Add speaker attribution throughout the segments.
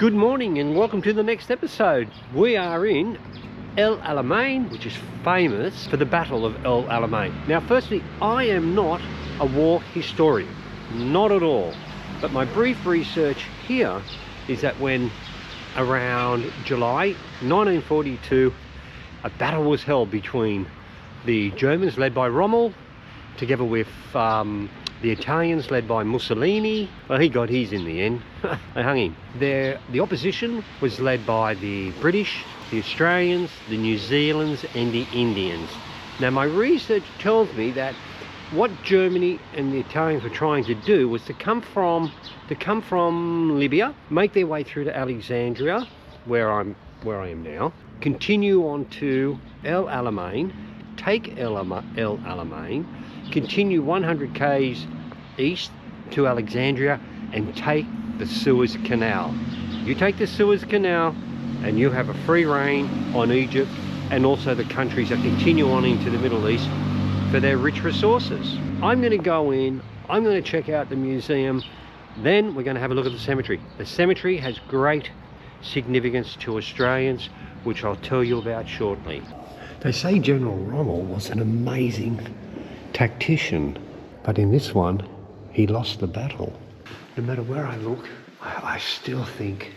Speaker 1: Good morning and welcome to the next episode. We are in Alamein, which is famous for the Battle of Alamein. Now firstly, I am not a war historian, not at all. But my brief research here is that when around July 1942, a battle was held between the Germans led by Rommel together with the Italians led by Mussolini. Well, he got his in the end. They hung him. The opposition was led by the British, the Australians, the New Zealanders and the Indians. Now my research tells me that what Germany and the Italians were trying to do was to come from Libya, make their way through to Alexandria, where I am now, continue on to Alamein, take Alamein, continue 100 k's east to Alexandria and take the Suez Canal. You take the Suez Canal and you have a free reign on Egypt and also the countries that continue on into the Middle East for their rich resources. I'm going to go in, I'm going to check out the museum, then we're going to have a look at the cemetery. The cemetery has great significance to Australians, which I'll tell you about shortly. They say General Rommel was an amazing tactician, but in this one he lost the battle. No matter where I look, I still think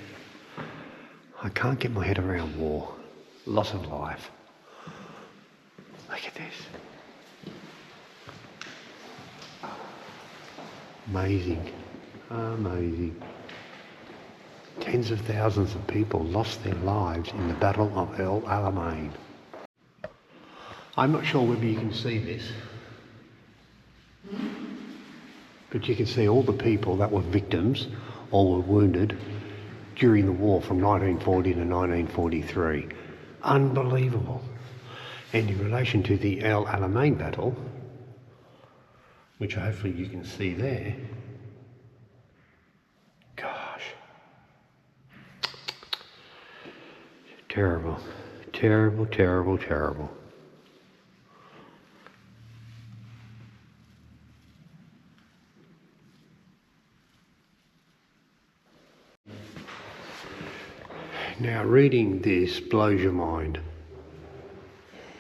Speaker 1: I can't get my head around war, loss of life. Look at this. Amazing, amazing. Tens of thousands of people lost their lives in the Battle of Alamein. I'm not sure whether you can see this, but you can see all the people that were victims or were wounded during the war from 1940 to 1943. Unbelievable. And in relation to the Alamein battle, which hopefully you can see there, gosh, terrible, terrible, terrible, terrible. Now reading this blows your mind.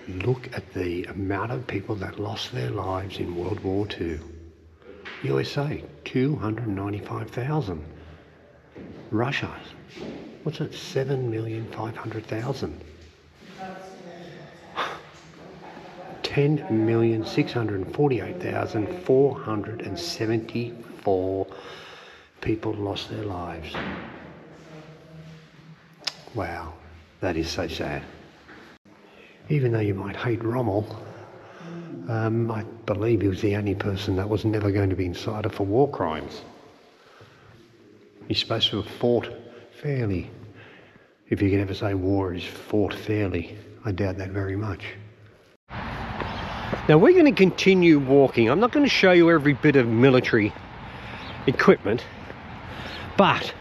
Speaker 1: Look at the amount of people that lost their lives in World War II. USA, 295,000. Russia, what's it, 7,500,000. 10,648,474 people lost their lives. Wow, that is so sad. Even though you might hate Rommel, I believe he was the only person that was never going to be indicted for war crimes. He's supposed to have fought fairly. If you can ever say war is fought fairly, I doubt that very much. Now we're going to continue walking. I'm not going to show you every bit of military equipment, but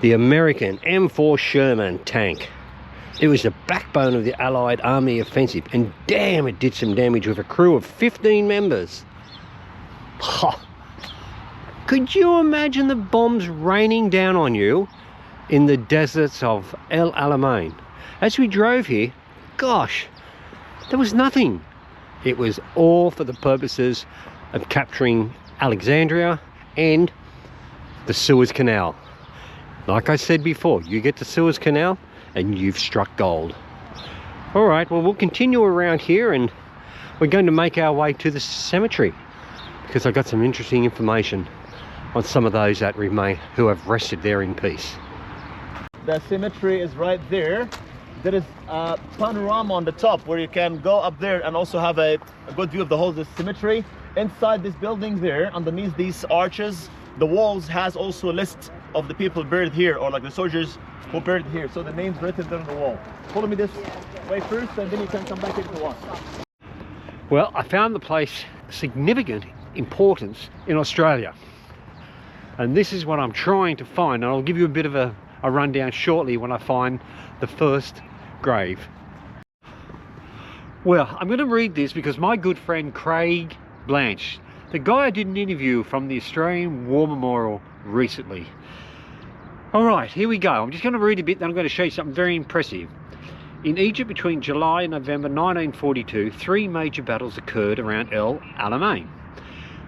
Speaker 1: the American M4 Sherman tank. It was the backbone of the Allied Army offensive, and damn, it did some damage with a crew of 15 members. Could you imagine the bombs raining down on you in the deserts of Alamein? As we drove here, gosh, there was nothing. It was all for the purposes of capturing Alexandria and the Suez Canal. Like I said before, you get the Suez Canal and you've struck gold. All right, well, we'll continue around here and we're going to make our way to the cemetery because I got some interesting information on some of those that remain who have rested there in peace.
Speaker 2: The cemetery is right there. There is a panorama on the top where you can go up there and also have a good view of the whole cemetery. Inside this building there, underneath these arches, the walls has also a list of the people buried here, or like the soldiers who buried here. So the names written there on the wall. Follow me this way first and then you can come back if you want.
Speaker 1: Well, I found the place significant importance in Australia. And this is what I'm trying to find. And I'll give you a bit of a rundown shortly when I find the first grave. Well, I'm going to read this because my good friend Craig Blanch, the guy I did an interview from the Australian War Memorial recently, All right, here we go. I'm just going to read a bit, then I'm going to show you something very impressive. In Egypt between July and November 1942, 3 major battles occurred around El Alamein,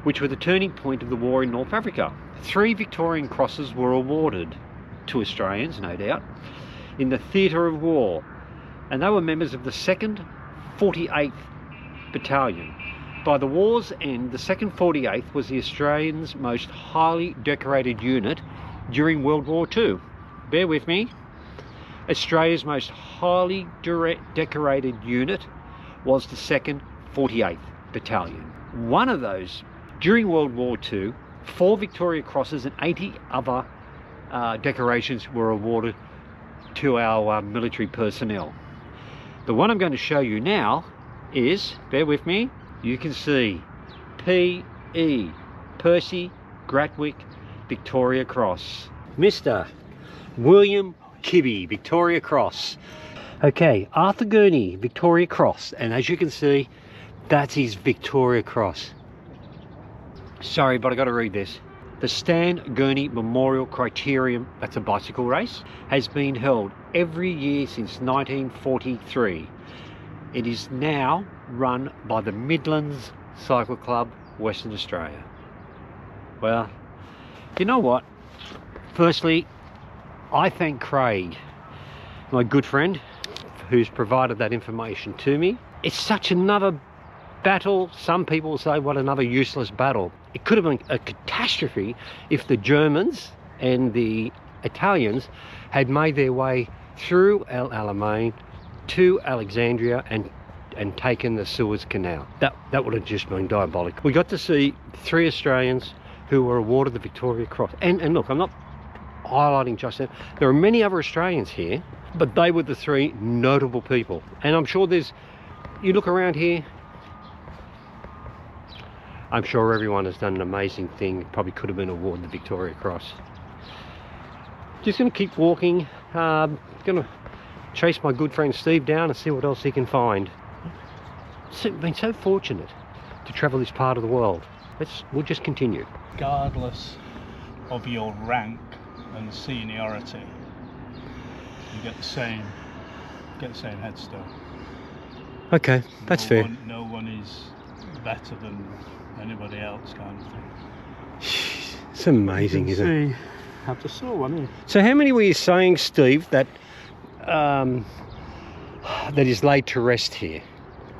Speaker 1: which were the turning point of the war in North Africa. 3 Victorian Crosses were awarded to Australians, no doubt, in the theatre of war, and they were members of the 2nd 48th Battalion. By the war's end, the 2nd 48th was the Australians' most highly decorated unit during World War II. Bear with me. Australia's most highly decorated unit was the 2nd 48th Battalion. One of those, during World War II, 4 Victoria Crosses and 80 other decorations were awarded to our military personnel. The one I'm going to show you now is, bear with me, you can see P.E. Percy Gratwick Victoria Cross. Mr. William Kibby Victoria Cross. Okay, Arthur Gurney Victoria Cross, and as you can see, that's his Victoria Cross. Sorry, but I got to read this. The Stan Gurney Memorial Criterium, that's a bicycle race, has been held every year since 1943. It is now run by the Midlands Cycle Club, Western Australia. Well, you know what? Firstly, I thank Craig, my good friend, who's provided that information to me. It's such another battle. Some people say, what another useless battle. It could have been a catastrophe if the Germans and the Italians had made their way through El Alamein to Alexandria and taken the Suez Canal. That would have just been diabolical. We got to see 3 Australians who were awarded the Victoria Cross. And look, I'm not highlighting just that. There are many other Australians here, but they were the 3 notable people. And I'm sure you look around here, I'm sure everyone has done an amazing thing. Probably could have been awarded the Victoria Cross. Just going to keep walking. Going to chase my good friend Steve down and see what else he can find. Been so fortunate to travel this part of the world. We'll just continue.
Speaker 3: Regardless of your rank and seniority, you get the same headstone.
Speaker 1: Okay, that's fair.
Speaker 3: No one is better than anybody else, kind of thing.
Speaker 1: It's amazing, isn't it?
Speaker 3: Have to saw one here.
Speaker 1: So how many were you saying, Steve, that is laid to rest here?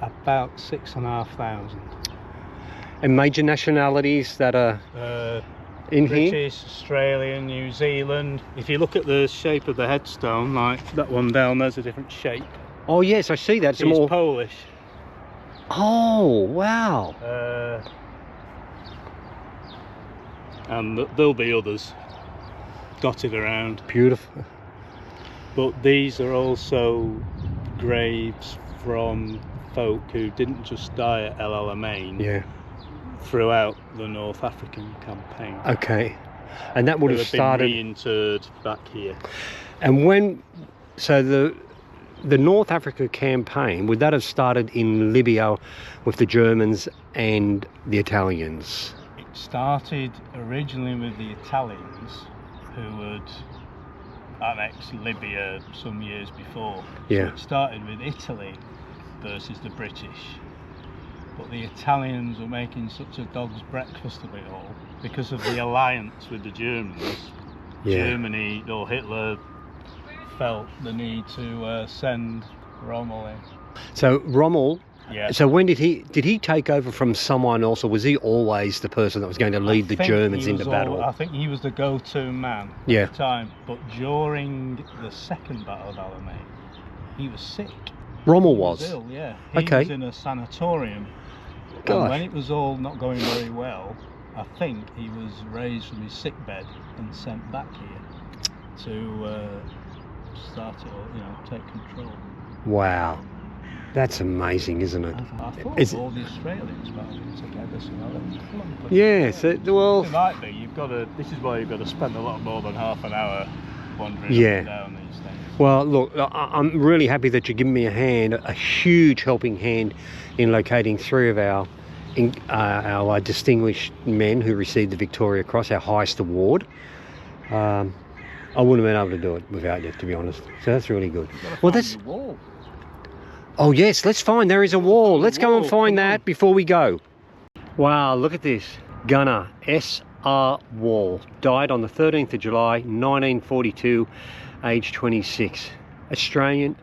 Speaker 3: About 6,500.
Speaker 1: And major nationalities that are in here?
Speaker 3: British, Australian, New Zealand. If you look at the shape of the headstone, like that one down there's a different shape.
Speaker 1: Oh yes, I see that.
Speaker 3: It's more Polish.
Speaker 1: Oh wow.
Speaker 3: And there'll be others dotted around.
Speaker 1: Beautiful.
Speaker 3: But these are also graves from folk who didn't just die at El Alamein.
Speaker 1: Yeah.
Speaker 3: Throughout the North African campaign.
Speaker 1: Okay. And that would have started
Speaker 3: been reinterred back here.
Speaker 1: And so the North Africa campaign, would that have started in Libya with the Germans and the Italians?
Speaker 3: It started originally with the Italians, who had annexed Libya some years before.
Speaker 1: Yeah.
Speaker 3: So it started with Italy versus the British. But the Italians were making such a dog's breakfast of it all because of the alliance with the Germans.
Speaker 1: Yeah.
Speaker 3: Germany, or Hitler, felt the need to send Rommel in.
Speaker 1: So Rommel,
Speaker 3: yeah.
Speaker 1: So when did he take over from someone else, or was he always the person that was going to lead the Germans into battle?
Speaker 3: I think he was the go-to man at the time. But during the second Battle of Alamein, he was sick.
Speaker 1: Rommel
Speaker 3: He
Speaker 1: was
Speaker 3: ill, yeah.
Speaker 1: Okay.
Speaker 3: He was in a sanatorium.
Speaker 1: Gosh.
Speaker 3: And when it was all not going very well, I think he was raised from his sick bed and sent back here to start it all, take control.
Speaker 1: Wow. That's amazing, isn't it?
Speaker 3: I thought all the Australians battled together, so
Speaker 1: Yes, well...
Speaker 3: It might be. This is why you've got to spend a lot more than half an hour wandering up and down these things.
Speaker 1: Well, look, I'm really happy that you're giving me a huge helping hand in locating 3 of our distinguished men who received the Victoria Cross, our highest award. I wouldn't have been able to do it without you, to be honest. So that's really good. Well, that's...
Speaker 3: Wall.
Speaker 1: Oh yes, let's find, there is a wall. Let's go and find that before we go. Wow, look at this. Gunner S.R. Wall. Died on the 13th of July, 1942, age 26. Australian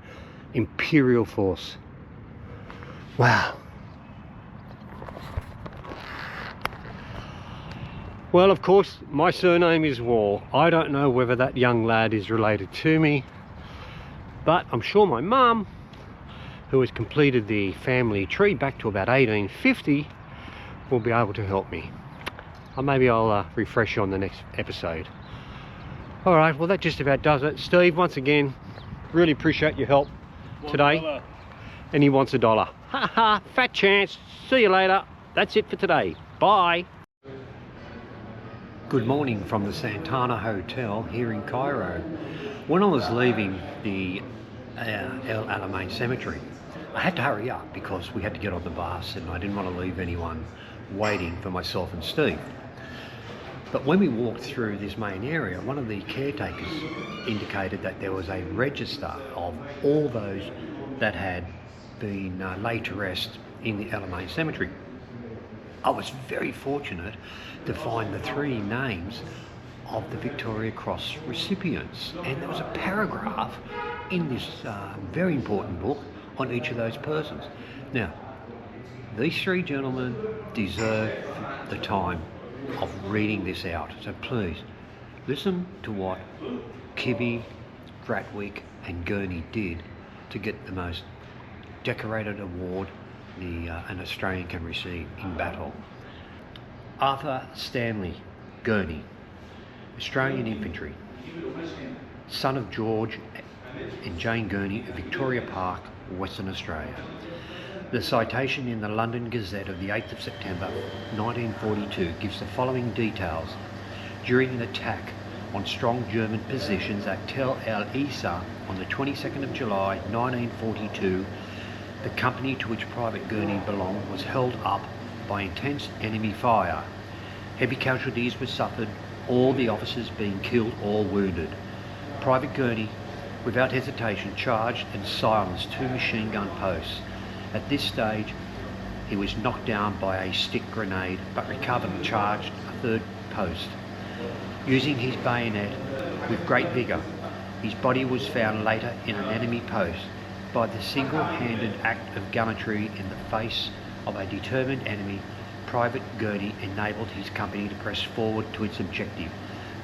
Speaker 1: Imperial Force. Wow. Well, of course, my surname is Wall. I don't know whether that young lad is related to me, but I'm sure my mum, who has completed the family tree back to about 1850, will be able to help me. Or maybe I'll refresh you on the next episode. All right, well, that just about does it. Steve, once again, really appreciate your help today.
Speaker 3: $1.
Speaker 1: And he wants $1. Ha ha, fat chance. See you later. That's it for today. Bye. Good morning from the Santana Hotel here in Cairo. When I was leaving the El Alamein cemetery, I had to hurry up because we had to get on the bus and I didn't want to leave anyone waiting for myself and Steve. But when we walked through this main area, one of the caretakers indicated that there was a register of all those that had been laid to rest in the Alamein cemetery. I was very fortunate to find the 3 names of the Victoria Cross recipients, and there was a paragraph in this very important book on each of those persons. Now, these 3 gentlemen deserve the time of reading this out, so please listen to what Kibby, Gratwick and Gurney did to get the most decorated award an Australian can receive in battle. Arthur Stanley Gurney, Australian Infantry, son of George and Jane Gurney of Victoria Park, Western Australia. The citation in the London Gazette of the 8th of September 1942 gives the following details. During an attack on strong German positions at Tel El Isa on the 22nd of July 1942, the company to which Private Gurney belonged was held up by intense enemy fire. Heavy casualties were suffered, all the officers being killed or wounded. Private Gurney, without hesitation, charged and silenced 2 machine gun posts. At this stage, he was knocked down by a stick grenade, but recovered and charged a 3rd post. Using his bayonet with great vigour, his body was found later in an enemy post. By the single-handed act of gallantry in the face of a determined enemy, Private Gurney enabled his company to press forward to its objective.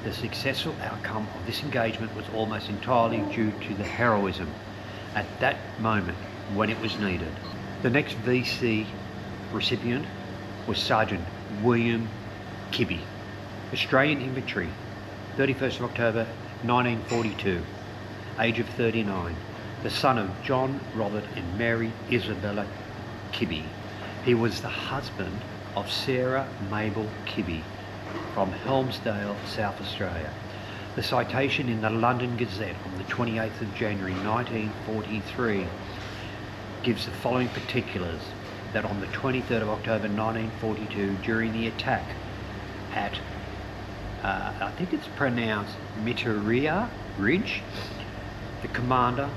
Speaker 1: The successful outcome of this engagement was almost entirely due to the heroism at that moment when it was needed. The next VC recipient was Sergeant William Kibby, Australian Infantry, 31st of October 1942, age of 39. The son of John Robert and Mary Isabella Kibby. He was the husband of Sarah Mabel Kibby from Helmsdale, South Australia. The citation in the London Gazette on the 28th of January 1943 gives the following particulars: that on the 23rd of October 1942, during the attack at, I think it's pronounced Mitaria Ridge, the commander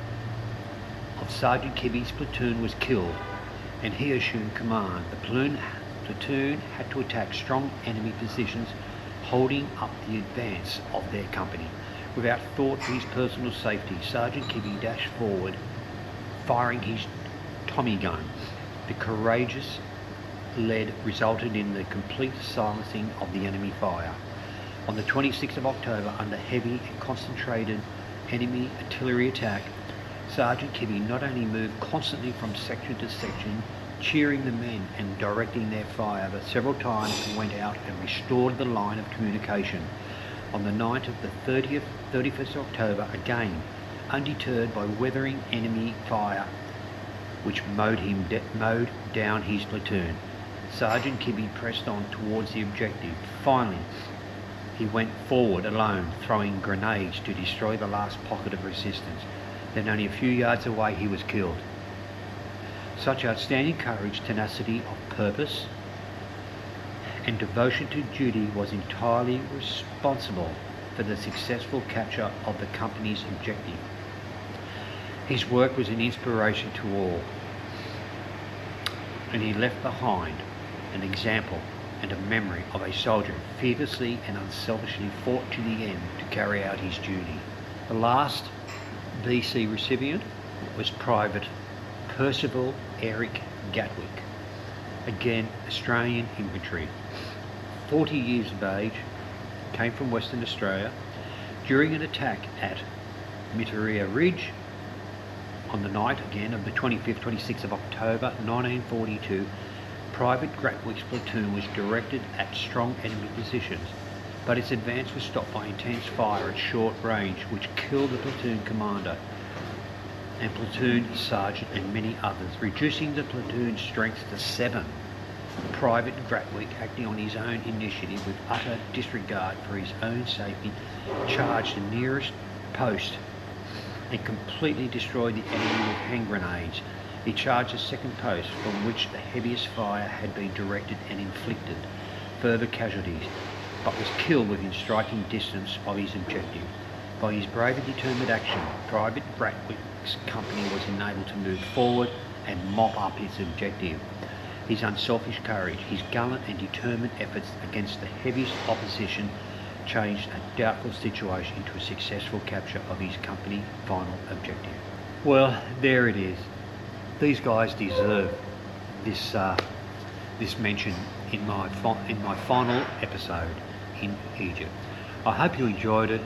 Speaker 1: of Sergeant Kibby's platoon was killed and he assumed command. The platoon had to attack strong enemy positions holding up the advance of their company. Without thought for his personal safety, Sergeant Kibby dashed forward, firing his Tommy gun. The courageous lead resulted in the complete silencing of the enemy fire. On the 26th of October, under heavy and concentrated enemy artillery attack, Sergeant Kibby not only moved constantly from section to section, cheering the men and directing their fire, but several times went out and restored the line of communication. On the night of the 31st of October, again, undeterred by weathering enemy fire, which mowed down his platoon, Sergeant Kibby pressed on towards the objective. Finally, he went forward alone, throwing grenades to destroy the last pocket of resistance. Then only a few yards away he was killed. Such outstanding courage, tenacity of purpose and devotion to duty was entirely responsible for the successful capture of the company's objective. His work was an inspiration to all, and he left behind an example and a memory of a soldier who fearlessly and unselfishly fought to the end to carry out his duty. The last BC recipient was Private Percival Eric Gatwick, again Australian infantry, 40 years of age, came from Western Australia. During an attack at Mitaria Ridge on the night again of the 25th, 26th of October 1942, Private Gatwick's platoon was directed at strong enemy positions, but its advance was stopped by intense fire at short range, which killed the platoon commander and platoon sergeant and many others, reducing the platoon's strength to 7. Private Gatwick, acting on his own initiative with utter disregard for his own safety, charged the nearest post and completely destroyed the enemy with hand grenades. He charged the second post, from which the heaviest fire had been directed, and inflicted further casualties, but was killed within striking distance of his objective. By his brave and determined action, Private Gatwick's company was enabled to move forward and mop up its objective. His unselfish courage, his gallant and determined efforts against the heaviest opposition changed a doubtful situation into a successful capture of his company final objective. Well, there it is. These guys deserve this this mention in my final episode in Egypt. I hope you enjoyed it.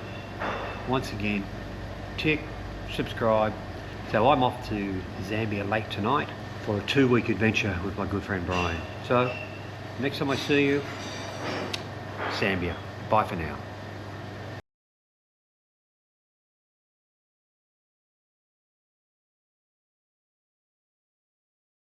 Speaker 1: Once again, tick, subscribe. So I'm off to Zambia late tonight for a 2-week adventure with my good friend Brian. So next time I see you, Zambia. Bye for now.